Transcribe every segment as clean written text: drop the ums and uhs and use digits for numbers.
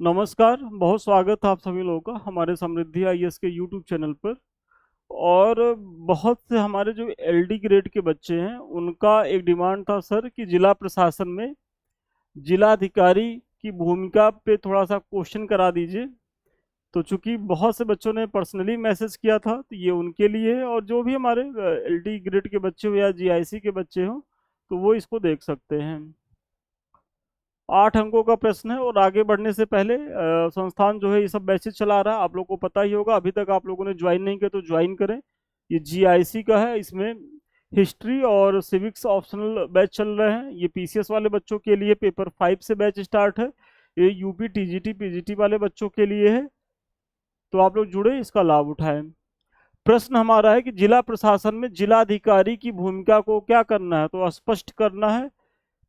नमस्कार, बहुत स्वागत है आप सभी लोगों का हमारे समृद्धि आईएएस के यूट्यूब चैनल पर। और बहुत से हमारे जो एलडी ग्रेड के बच्चे हैं उनका एक डिमांड था सर कि जिला प्रशासन में जिलाधिकारी की भूमिका पे थोड़ा सा क्वेश्चन करा दीजिए। तो चूंकि बहुत से बच्चों ने पर्सनली मैसेज किया था तो ये उनके लिए है, और जो भी हमारे एलडी ग्रेड के बच्चे हो या जीआईसी के बच्चे हो तो वो इसको देख सकते हैं। 8 अंकों का प्रश्न है। और आगे बढ़ने से पहले संस्थान जो है ये सब बैचेज चला रहा है, आप लोग को पता ही होगा। अभी तक आप लोगों ने ज्वाइन नहीं किया तो ज्वाइन करें। ये जीआईसी का है, इसमें हिस्ट्री और सिविक्स ऑप्शनल बैच चल रहे हैं। ये पीसीएस वाले बच्चों के लिए पेपर 5 से बैच स्टार्ट है। ये यूपी टीजीटी पीजीटी वाले बच्चों के लिए है। तो आप लोग जुड़े, इसका लाभ उठाएं। प्रश्न हमारा है कि जिला प्रशासन में जिलाधिकारी की भूमिका को क्या करना है, तो स्पष्ट करना है।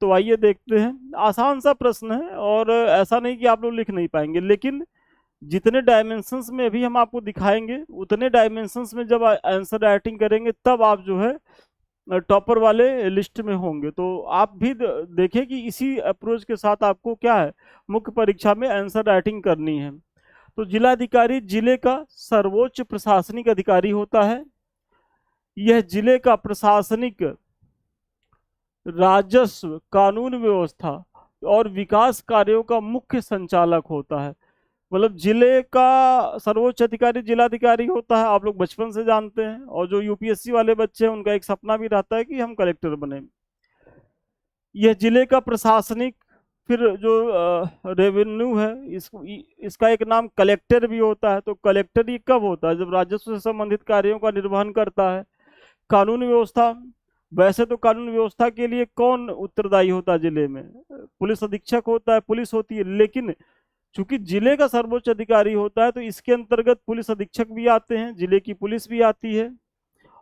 तो आइए देखते हैं। आसान सा प्रश्न है और ऐसा नहीं कि आप लोग लिख नहीं पाएंगे, लेकिन जितने डायमेंशंस में अभी हम आपको दिखाएंगे उतने डायमेंशंस में जब आंसर राइटिंग करेंगे तब आप जो है टॉपर वाले लिस्ट में होंगे। तो आप भी देखें कि इसी अप्रोच के साथ आपको क्या है, मुख्य परीक्षा में आंसर राइटिंग करनी है। तो जिलाधिकारी जिले का सर्वोच्च प्रशासनिक अधिकारी होता है। यह जिले का प्रशासनिक, राजस्व, कानून व्यवस्था और विकास कार्यों का मुख्य संचालक होता है। मतलब जिले का सर्वोच्च अधिकारी जिलाधिकारी होता है, आप लोग बचपन से जानते हैं। और जो यूपीएससी वाले बच्चे हैं उनका एक सपना भी रहता है कि हम कलेक्टर बने। यह जिले का प्रशासनिक, फिर जो रेवेन्यू है इसका एक नाम कलेक्टर भी होता है। तो कलेक्टर ये कब होता है, जब राजस्व से संबंधित कार्यों का निर्वहन करता है। कानून व्यवस्था, वैसे तो कानून व्यवस्था के लिए कौन उत्तरदायी होता है जिले में, पुलिस अधीक्षक होता है, पुलिस होती है। लेकिन चूंकि जिले का सर्वोच्च अधिकारी होता है तो इसके अंतर्गत पुलिस अधीक्षक भी आते हैं, जिले की पुलिस भी आती है।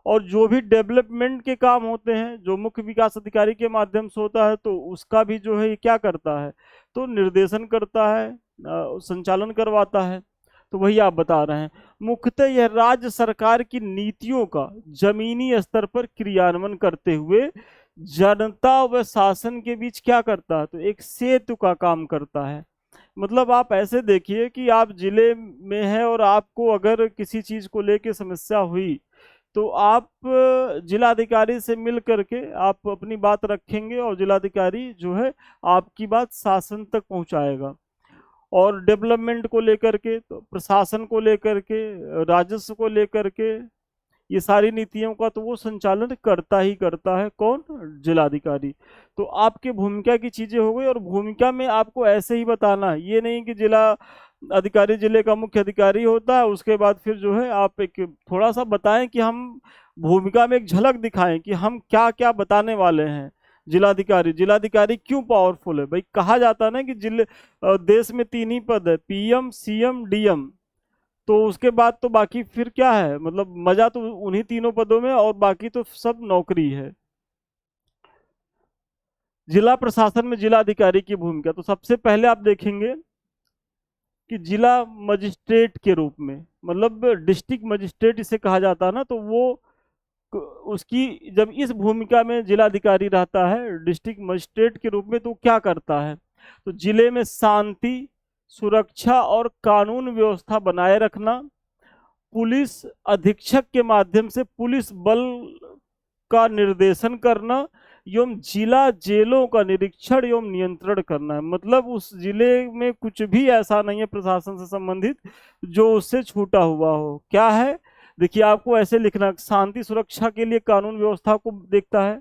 और जो भी डेवलपमेंट के काम होते हैं जो मुख्य विकास अधिकारी के माध्यम से होता है तो उसका भी जो है ये क्या करता है, तो निर्देशन करता है, संचालन करवाता है। तो वही आप बता रहे हैं। मुख्यतः यह राज्य सरकार की नीतियों का जमीनी स्तर पर क्रियान्वयन करते हुए जनता व शासन के बीच क्या करता है, तो एक सेतु का काम करता है। मतलब आप ऐसे देखिए कि आप जिले में हैं और आपको अगर किसी चीज को लेके समस्या हुई तो आप जिलाधिकारी से मिल करके आप अपनी बात रखेंगे और जिलाधिकारी जो है आपकी बात शासन तक पहुंचाएगा। और डेवलपमेंट को लेकर के, तो प्रशासन को लेकर के, राजस्व को लेकर के, ये सारी नीतियों का तो वो संचालन करता ही करता है। कौन, जिलाधिकारी। तो आपके भूमिका की चीजें हो गई। और भूमिका में आपको ऐसे ही बताना है, ये नहीं कि जिला अधिकारी जिले का मुख्य अधिकारी होता है उसके बाद फिर जो है आप एक थोड़ा सा बताएं कि हम भूमिका में एक झलक दिखाएं कि हम क्या क्या बताने वाले हैं। जिलाधिकारी जिलाधिकारी क्यों पावरफुल है भाई, कहा जाता है ना कि देश में 3 ही पद है, पीएम सीएम डीएम। तो उसके बाद तो बाकी फिर क्या है, मतलब मजा तो उन्हीं 3 पदों में, और बाकी तो सब नौकरी है। जिला प्रशासन में जिलाधिकारी की भूमिका, तो सबसे पहले आप देखेंगे कि जिला मजिस्ट्रेट के रूप में, मतलब डिस्ट्रिक्ट मजिस्ट्रेट इसे कहा जाता है ना, तो वो उसकी जब इस भूमिका में जिलाधिकारी रहता है डिस्ट्रिक्ट मजिस्ट्रेट के रूप में, तो क्या करता है, तो जिले में शांति, सुरक्षा और कानून व्यवस्था बनाए रखना, पुलिस अधीक्षक के माध्यम से पुलिस बल का निर्देशन करना एवं जिला जेलों का निरीक्षण एवं नियंत्रण करना है। मतलब उस जिले में कुछ भी ऐसा नहीं है प्रशासन से संबंधित जो उससे छूटा हुआ हो। क्या है, देखिए आपको ऐसे लिखना, शांति सुरक्षा के लिए कानून व्यवस्था को देखता है,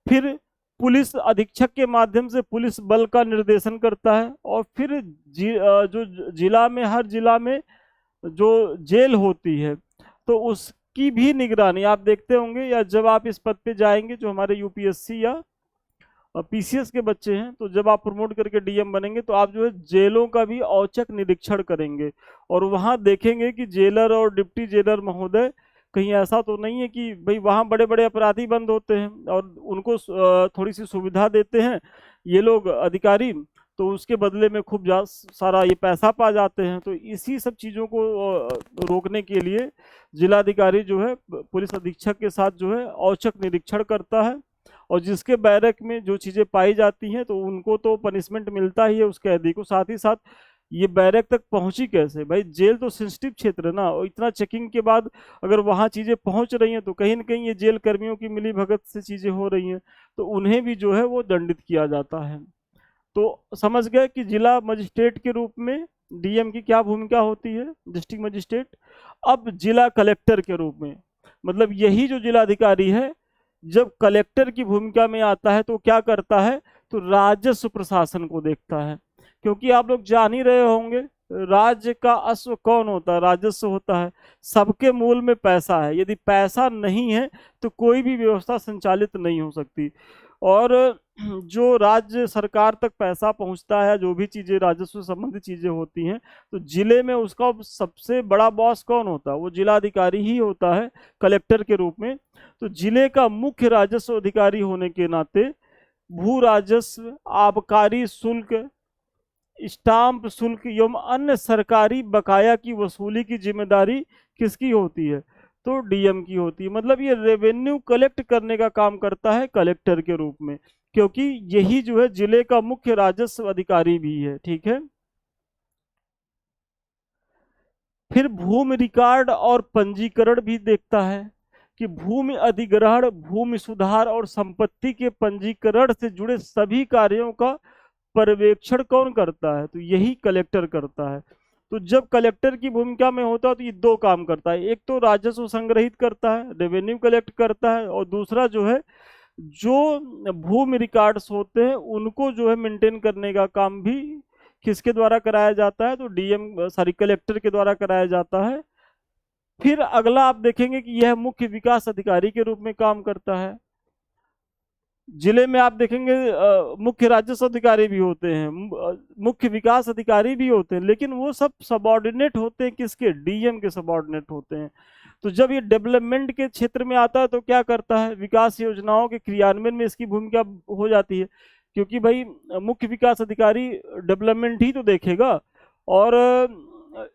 फिर पुलिस अधीक्षक के माध्यम से पुलिस बल का निर्देशन करता है, और फिर जो जिला में, हर जिला में जो जेल होती है तो उसकी भी निगरानी आप देखते होंगे, या जब आप इस पद पे जाएंगे, जो हमारे यूपीएससी या पीसीएस के बच्चे हैं, तो जब आप प्रमोट करके डीएम बनेंगे तो आप जो है जेलों का भी औचक निरीक्षण करेंगे। और वहां देखेंगे कि जेलर और डिप्टी जेलर महोदय कहीं ऐसा तो नहीं है कि भाई वहाँ बड़े बड़े अपराधी बंद होते हैं और उनको थोड़ी सी सुविधा देते हैं ये लोग अधिकारी, तो उसके बदले में खूब सारा ये पैसा पा जाते हैं। तो इसी सब चीज़ों को रोकने के लिए जिलाधिकारी जो है पुलिस अधीक्षक के साथ जो है औचक निरीक्षण करता है, और जिसके बैरक में जो चीज़ें पाई जाती हैं तो उनको तो पनिशमेंट मिलता ही है उस कैदी को, साथ ही साथ ये बैरक तक पहुंची कैसे? भाई जेल तो सेंसिटिव क्षेत्र है ना, और इतना चेकिंग के बाद अगर वहां चीजें पहुंच रही हैं तो कहीं ना कहीं ये जेल कर्मियों की मिली भगत से चीजें हो रही हैं, तो उन्हें भी जो है वो दंडित किया जाता है। तो समझ गए कि जिला मजिस्ट्रेट के रूप में डीएम की क्या भूमिका होती है, डिस्ट्रिक्ट मजिस्ट्रेट। अब जिला कलेक्टर के रूप में, मतलब यही जो जिलाधिकारी है, जब कलेक्टर की भूमिका में आता है तो क्या करता है, तो राजस्व प्रशासन को देखता है। क्योंकि आप लोग जान ही रहे होंगे, राज्य का अश्व कौन होता है? राजस्व होता है। सबके मूल में पैसा है, यदि पैसा नहीं है तो कोई भी व्यवस्था संचालित नहीं हो सकती। और जो राज्य सरकार तक पैसा पहुंचता है, जो भी चीजें राजस्व संबंधी चीजें होती हैं, तो जिले में उसका सबसे बड़ा बॉस कौन होता है? वो जिलाधिकारी ही होता है, कलेक्टर के रूप में। तो जिले का मुख्य राजस्व अधिकारी होने के नाते भू राजस्व, आबकारी शुल्क, स्टाम्प शुल्क एवं अन्य सरकारी बकाया की वसूली की जिम्मेदारी किसकी होती है? तो डीएम की होती है। मतलब ये रेवेन्यू कलेक्ट करने का काम करता है कलेक्टर के रूप में, क्योंकि यही जो है जिले का मुख्य राजस्व अधिकारी भी है। ठीक है। फिर भूमि रिकॉर्ड और पंजीकरण भी देखता है कि भूमि अधिग्रहण, भूमि सुधार और संपत्ति के पंजीकरण से जुड़े सभी कार्यों का पर्यवेक्षण कौन करता है? तो यही कलेक्टर करता है। तो जब कलेक्टर की भूमिका में होता है तो ये दो काम करता है, एक तो राजस्व संग्रहित करता है, रेवेन्यू कलेक्ट करता है, और दूसरा जो है जो भूमि रिकॉर्ड्स होते हैं उनको जो है मेंटेन करने का काम भी किसके द्वारा कराया जाता है? तो डीएम सॉरी कलेक्टर के द्वारा कराया जाता है। फिर अगला आप देखेंगे कि यह मुख्य विकास अधिकारी के रूप में काम करता है। जिले में आप देखेंगे मुख्य राजस्व अधिकारी भी होते हैं, मुख्य विकास अधिकारी भी होते हैं, लेकिन वो सब सबॉर्डिनेट होते हैं किसके? डीएम के सबॉर्डिनेट होते हैं। तो जब ये डेवलपमेंट के क्षेत्र में आता है तो क्या करता है? विकास योजनाओं के क्रियान्वयन में इसकी भूमिका हो जाती है, क्योंकि भाई मुख्य विकास अधिकारी डेवलपमेंट ही तो देखेगा। और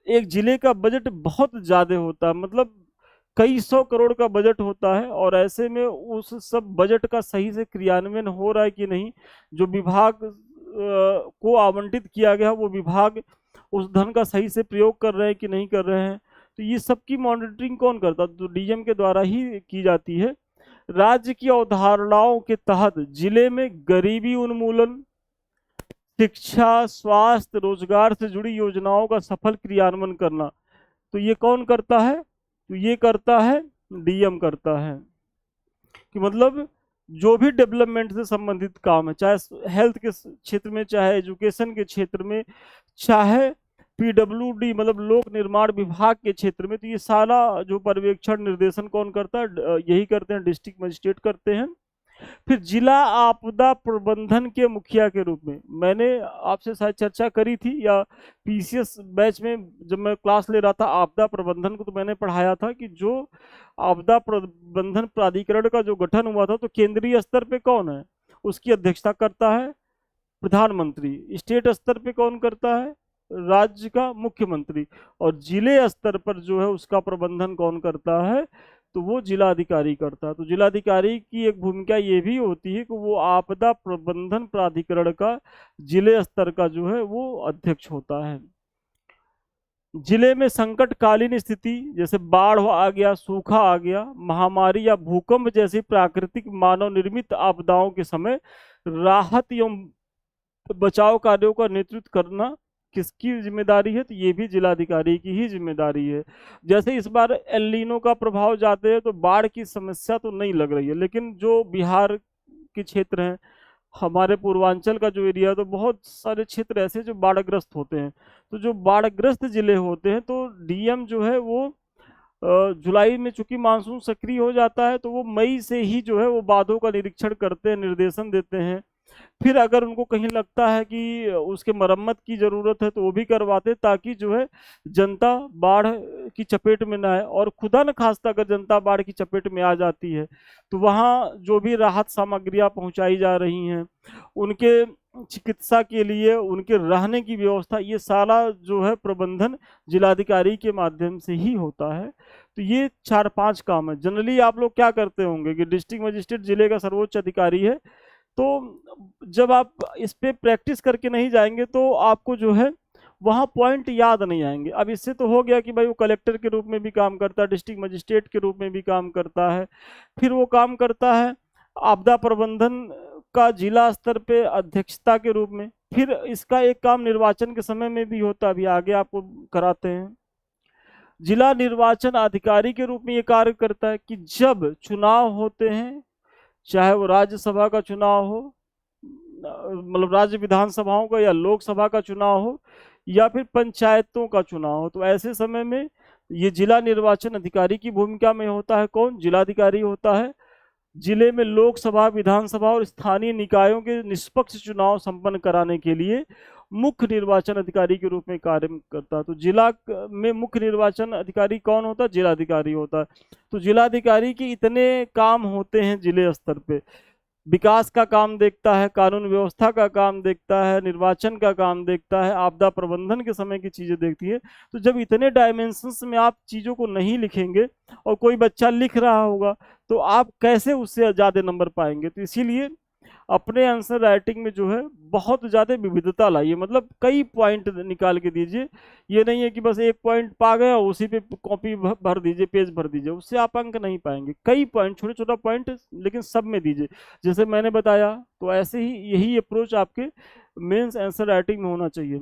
एक जिले का बजट बहुत ज्यादा होता है, मतलब कई सौ करोड़ का बजट होता है, और ऐसे में उस सब बजट का सही से क्रियान्वयन हो रहा है कि नहीं, जो विभाग को आवंटित किया गया वो विभाग उस धन का सही से प्रयोग कर रहे हैं कि नहीं कर रहे हैं, तो ये सब की मॉनिटरिंग कौन करता है? तो डीएम के द्वारा ही की जाती है। राज्य की अवधारणाओं के तहत जिले में गरीबी उन्मूलन, शिक्षा, स्वास्थ्य, रोजगार से जुड़ी योजनाओं का सफल क्रियान्वयन करना, तो ये कौन करता है? तो ये करता है डीएम करता है। कि मतलब जो भी डेवलपमेंट से संबंधित काम है, चाहे हेल्थ के क्षेत्र में, चाहे एजुकेशन के क्षेत्र में, चाहे पीडब्ल्यूडी मतलब लोक निर्माण विभाग के क्षेत्र में, तो ये सारा जो पर्यवेक्षण निर्देशन कौन करता है? यही करते हैं, डिस्ट्रिक्ट मजिस्ट्रेट करते हैं। फिर जिला आपदा प्रबंधन के मुखिया के रूप में, मैंने आपसे शायद चर्चा करी थी, या पीसीएस बैच में जब मैं क्लास ले रहा था आपदा प्रबंधन को, तो मैंने पढ़ाया था कि जो आपदा प्रबंधन प्राधिकरण का जो गठन हुआ था, तो केंद्रीय स्तर पे कौन है? उसकी अध्यक्षता करता है प्रधानमंत्री। स्टेट स्तर पे कौन करता है? राज्य का मुख्यमंत्री। और जिले स्तर पर जो है उसका प्रबंधन कौन करता है? तो वो जिलाधिकारी करता है। तो जिलाधिकारी की एक भूमिका ये भी होती है कि वो आपदा प्रबंधन प्राधिकरण का जिले स्तर का जो है वो अध्यक्ष होता है। जिले में संकटकालीन स्थिति, जैसे बाढ़ आ गया, सूखा आ गया, महामारी या भूकंप जैसी प्राकृतिक मानव निर्मित आपदाओं के समय राहत एवं बचाव कार्यों का नेतृत्व करना किसकी जिम्मेदारी है? तो ये भी जिलाधिकारी की ही जिम्मेदारी है। जैसे इस बार एल नीनो का प्रभाव जाते हैं तो बाढ़ की समस्या तो नहीं लग रही है, लेकिन जो बिहार के क्षेत्र हैं, हमारे पूर्वांचल का जो एरिया है, तो बहुत सारे क्षेत्र ऐसे जो बाढ़ग्रस्त होते हैं। तो जो बाढ़ग्रस्त जिले होते हैं तो डीएम जो है वो जुलाई में चूंकि मानसून सक्रिय हो जाता है, तो वो मई से ही जो है वो बांधों का निरीक्षण करते हैं, निर्देशन देते हैं। फिर अगर उनको कहीं लगता है कि उसके मरम्मत की जरूरत है तो वो भी करवाते, ताकि जो है जनता बाढ़ की चपेट में ना आए। और खुदा न खास्ता अगर जनता बाढ़ की चपेट में आ जाती है तो वहाँ जो भी राहत सामग्रियाँ पहुँचाई जा रही हैं, उनके चिकित्सा के लिए, उनके रहने की व्यवस्था, ये सारा जो है प्रबंधन जिलाधिकारी के माध्यम से ही होता है। तो ये 4-5 काम है। जनरली आप लोग क्या करते होंगे कि डिस्ट्रिक्ट मजिस्ट्रेट जिले का सर्वोच्च अधिकारी है, तो जब आप इस पे प्रैक्टिस करके नहीं जाएंगे तो आपको जो है वहाँ पॉइंट याद नहीं आएंगे। अब इससे तो हो गया कि भाई वो कलेक्टर के रूप में भी काम करता है, डिस्ट्रिक्ट मजिस्ट्रेट के रूप में भी काम करता है, फिर वो काम करता है आपदा प्रबंधन का जिला स्तर पे अध्यक्षता के रूप में, फिर इसका एक काम निर्वाचन के समय में भी होता है, अभी आगे आपको कराते हैं। जिला निर्वाचन अधिकारी के रूप में ये कार्य करता है कि जब चुनाव होते हैं, चाहे वो राज्यसभा का चुनाव हो, मतलब राज्य विधानसभाओं का, या लोकसभा का चुनाव हो, या फिर पंचायतों का चुनाव हो, तो ऐसे समय में ये जिला निर्वाचन अधिकारी की भूमिका में होता है। कौन? जिलाधिकारी होता है। जिले में लोकसभा, विधानसभा और स्थानीय निकायों के निष्पक्ष चुनाव संपन्न कराने के लिए मुख्य निर्वाचन अधिकारी के रूप में कार्य करता है। तो जिला में मुख्य निर्वाचन अधिकारी कौन होता है? जिलाधिकारी होता है। तो जिलाधिकारी के इतने काम होते हैं जिले स्तर पे। विकास का काम देखता है, कानून व्यवस्था का काम देखता है, निर्वाचन का काम देखता है, आपदा प्रबंधन के समय की चीजें देखती है। तो जब इतने डायमेंशंस में आप चीजों को नहीं लिखेंगे और कोई बच्चा लिख रहा होगा तो आप कैसे उससे ज्यादा नंबर पाएंगे? तो इसीलिए अपने आंसर राइटिंग में जो है बहुत ज़्यादा विविधता लाइए, मतलब कई पॉइंट निकाल के दीजिए। ये नहीं है कि बस एक पॉइंट पा गए और उसी पे कॉपी भर दीजिए, पेज भर दीजिए, उससे आप अंक नहीं पाएंगे। कई पॉइंट, छोटे छोटा पॉइंट, लेकिन सब में दीजिए जैसे मैंने बताया। तो ऐसे ही यही अप्रोच आपके मेंस आंसर राइटिंग में होना चाहिए।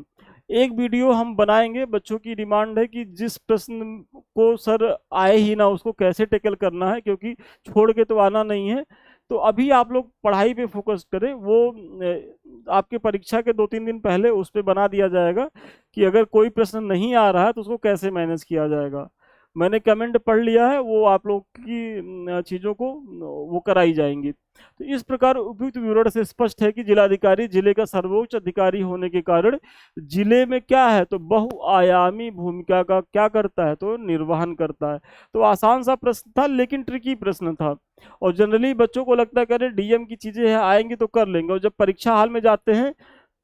एक वीडियो हम बनाएंगे, बच्चों की डिमांड है कि जिस प्रश्न को सर आए ही ना उसको कैसे टेकल करना है, क्योंकि छोड़ के तो आना नहीं है। तो अभी आप लोग पढ़ाई पे फोकस करें। वो आपके परीक्षा के 2-3 दिन पहले उस पर बना दिया जाएगा कि अगर कोई प्रश्न नहीं आ रहा है तो उसको कैसे मैनेज किया जाएगा। मैंने कमेंट पढ़ लिया है, वो आप लोग की चीज़ों को वो कराई जाएंगी। तो इस प्रकार उपयुक्त विवरण से स्पष्ट है कि जिलाधिकारी जिले का सर्वोच्च अधिकारी होने के कारण जिले में क्या है, तो बहुआयामी भूमिका का क्या करता है, तो निर्वहन करता है। तो आसान सा प्रश्न था लेकिन ट्रिकी प्रश्न था, और जनरली बच्चों को लगता है कि अरे डीएम की चीजें हैं, आएंगी तो कर लेंगे, और जब परीक्षा हाल में जाते हैं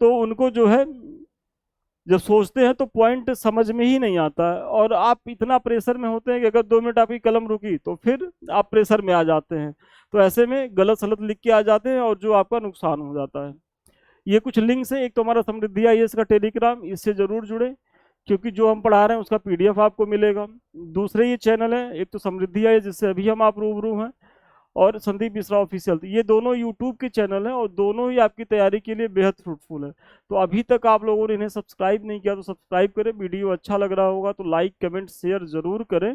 तो उनको जो है जब सोचते हैं तो पॉइंट समझ में ही नहीं आता है, और आप इतना प्रेशर में होते हैं कि अगर 2 मिनट आपकी कलम रुकी तो फिर आप प्रेशर में आ जाते हैं। तो ऐसे में गलत सलत लिख के आ जाते हैं और जो आपका नुकसान हो जाता है। ये कुछ लिंक्स है। एक तो हमारा समृद्धि आईएएस का टेलीग्राम, इससे जरूर जुड़े क्योंकि जो हम पढ़ा रहे हैं उसका पीडीएफ आपको मिलेगा। दूसरे ये चैनल है, एक तो समृद्धि आईएएस जिससे अभी हम आप रूबरू हैं, और संदीप मिश्रा ऑफिशियल। तो ये दोनों यूट्यूब के चैनल हैं और दोनों ही आपकी तैयारी के लिए बेहद फ्रूटफुल है। तो अभी तक आप लोगों ने इन्हें सब्सक्राइब नहीं किया तो सब्सक्राइब करें। वीडियो अच्छा लग रहा होगा तो लाइक कमेंट शेयर जरूर करें,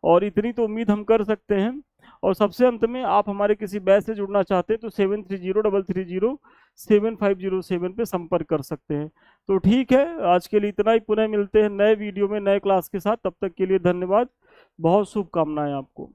और इतनी तो उम्मीद हम कर सकते हैं। और सबसे अंत में, आप हमारे किसी बैच से जुड़ना चाहते हैं तो 7303307507 पे संपर्क कर सकते हैं। तो ठीक है, आज के लिए इतना ही। पुनः मिलते हैं नए वीडियो में नए क्लास के साथ। तब तक के लिए धन्यवाद। बहुत शुभकामनाएं आपको।